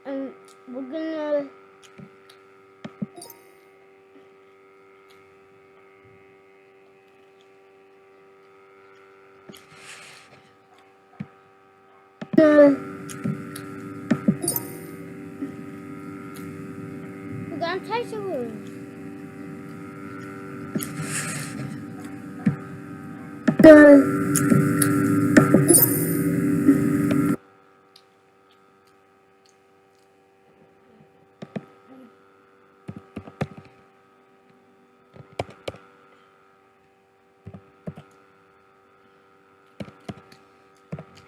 and we're gonna taste the words.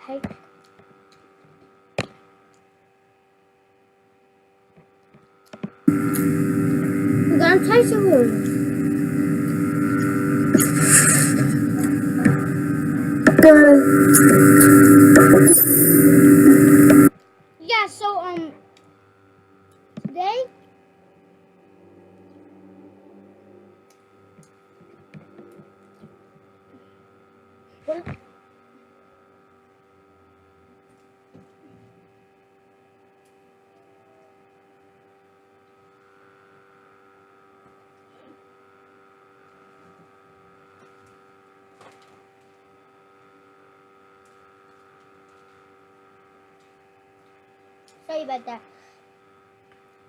Hey. We're gonna taste the words. Yeah, so today sorry about that.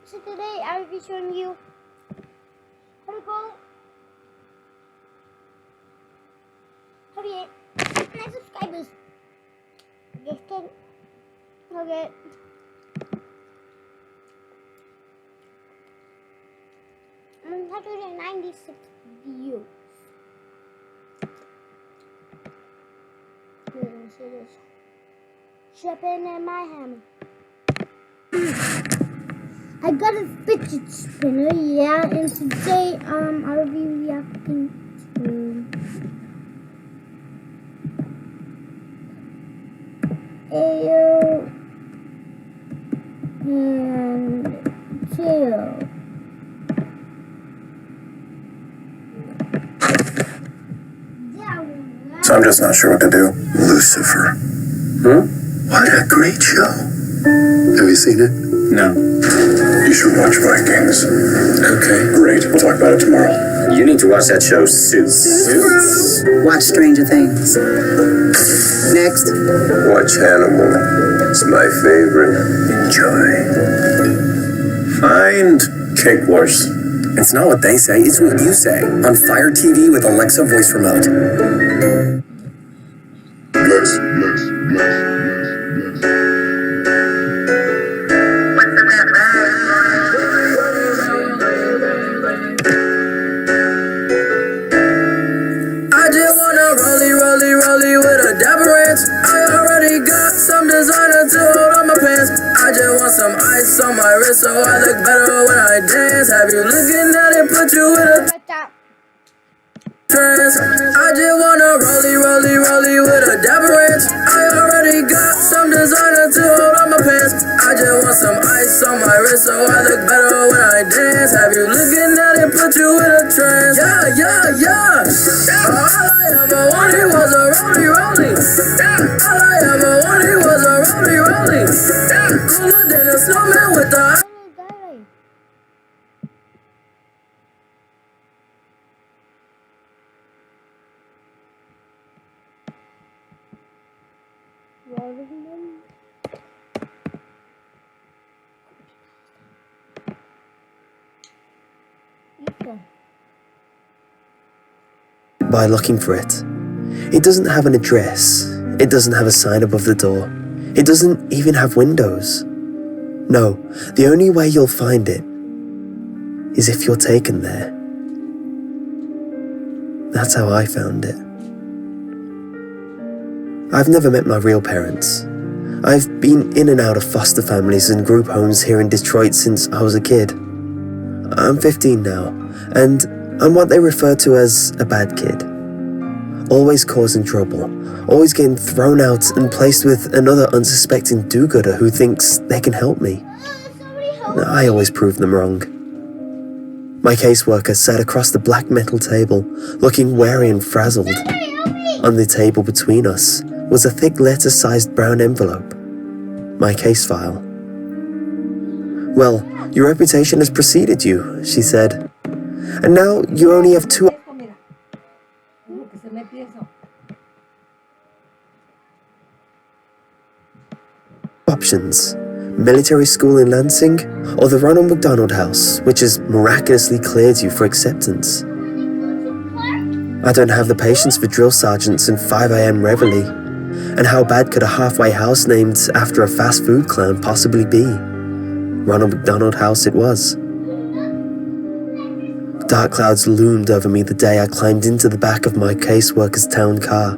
So today I will be showing you how to go, how to get 9 subscribers. Just kidding. Okay. 196 views. Let me see this. Shopping in my hammer. I got a fidget spinner, yeah, and today I'll be reacting to Ayo and Tail. So I'm just not sure what to do. Lucifer. What a great show. Have you seen it? No. You should watch Vikings. Okay. Great. We'll talk about it tomorrow. You need to watch that show, Suits. Suits? Watch Stranger Things. Next. Watch Hannibal. It's my favorite. Enjoy. Find Cake Wars. It's not what they say, it's what you say. On Fire TV with Alexa voice remote. Bless. I just wanna rollie with a dapper ranch. I already got some designer to hold on my pants. I just want some ice on my wrist so I look better when I dance. Have you looking at it, put you in a trance. I just wanna rollie with a dapper ranch. I already got some designer to hold on my pants. I just want some ice on my wrist so I look better when I dance. Have you looking at it, put you in a trance. Yeah. All I ever wanted was a rollie. All I ever wanted was a rollie. Cooler than a snowman with the By looking for it. It doesn't have an address. It doesn't have a sign above the door. It doesn't even have windows. No, the only way you'll find it is if you're taken there. That's how I found it. I've never met my real parents. I've been in and out of foster families and group homes here in Detroit since I was a kid. I'm 15 now, and I'm what they refer to as a bad kid. Always causing trouble, always getting thrown out and placed with another unsuspecting do-gooder who thinks they can help me. I always prove them wrong. My caseworker sat across the black metal table, looking wary and frazzled. On the table between us was a thick letter-sized brown envelope. my case file. "Well, your reputation has preceded you," she said. "And now you only have two options. Military school in Lansing, or the Ronald McDonald house, which has miraculously cleared you for acceptance. I don't have the patience for drill sergeants and 5 a.m. reveille. And how bad could a halfway house named after a fast food clown possibly be? Ronald McDonald House it was. Dark clouds loomed over me the day I climbed into the back of my caseworker's town car.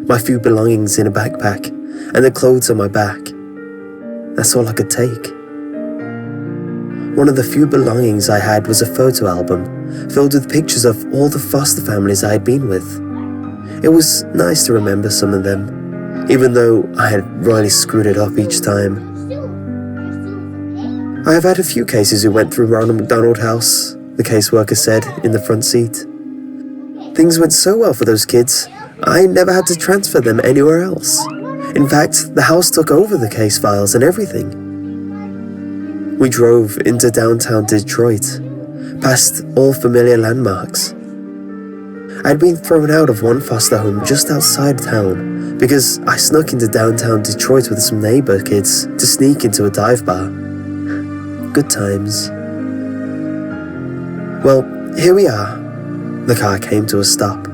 My few belongings in a backpack, and the clothes on my back. That's all I could take. One of the few belongings I had was a photo album, filled with pictures of all the foster families I had been with. It was nice to remember some of them, even though I had royally screwed it up each time. I have had a few cases who went through Ronald McDonald House, the caseworker said in the front seat. Things went so well for those kids, I never had to transfer them anywhere else. In fact, the house took over the case files and everything. We drove into downtown Detroit, past all familiar landmarks. I'd been thrown out of one foster home just outside town because I snuck into downtown Detroit with some neighbor kids to sneak into a dive bar. Good times. Well, here we are. The car came to a stop.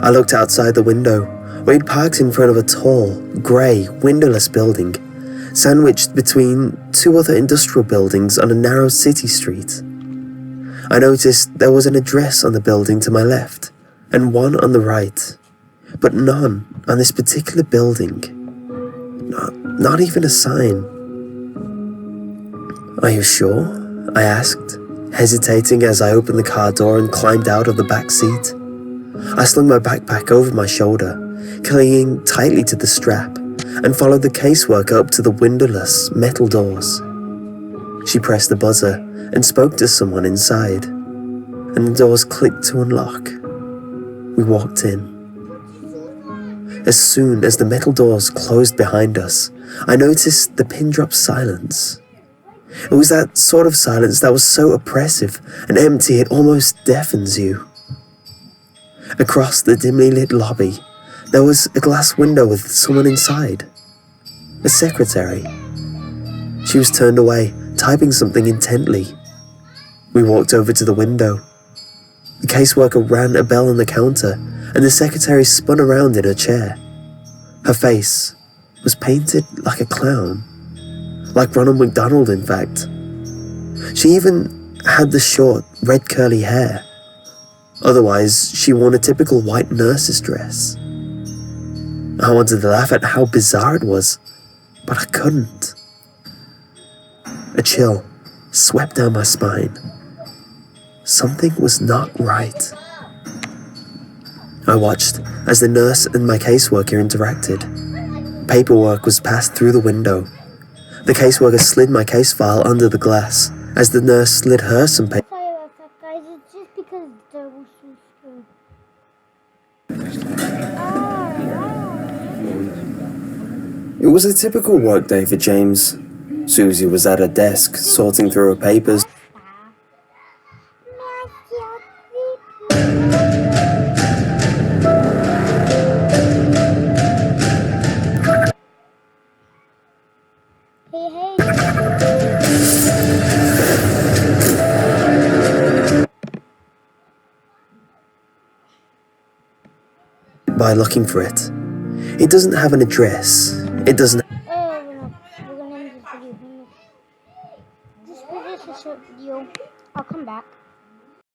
I looked outside the window. We'd parked in front of a tall, grey, windowless building, sandwiched between two other industrial buildings on a narrow city street. I noticed there was an address on the building to my left, and one on the right, but none on this particular building. Not even a sign. "Are you sure?" I asked, hesitating as I opened the car door and climbed out of the back seat. I slung my backpack over my shoulder, clinging tightly to the strap, and followed the caseworker up to the windowless metal doors. She pressed the buzzer and spoke to someone inside, and the doors clicked to unlock. We walked in. As soon as the metal doors closed behind us, I noticed the pin-drop silence. It was that sort of silence that was so oppressive and empty it almost deafens you. Across the dimly lit lobby, there was a glass window with someone inside. A secretary. She was turned away, typing something intently. We walked over to the window. The caseworker rang a bell on the counter, and the secretary spun around in her chair. Her face was painted like a clown. Like Ronald McDonald, in fact. She even had the short, red curly hair. Otherwise, she wore a typical white nurse's dress. I wanted to laugh at how bizarre it was, but I couldn't. A chill swept down my spine. Something was not right. I watched as the nurse and my caseworker interacted. Paperwork was passed through the window. The caseworker slid my case file under the glass as the nurse slid her some paper. Sorry about that, guys. It's just because the was so screwed. It was a typical workday for James. Susie was at her desk, sorting through her papers. By looking for it. It doesn't have an address. It doesn't. We're gonna end this video. This was just a short video. I'll come back.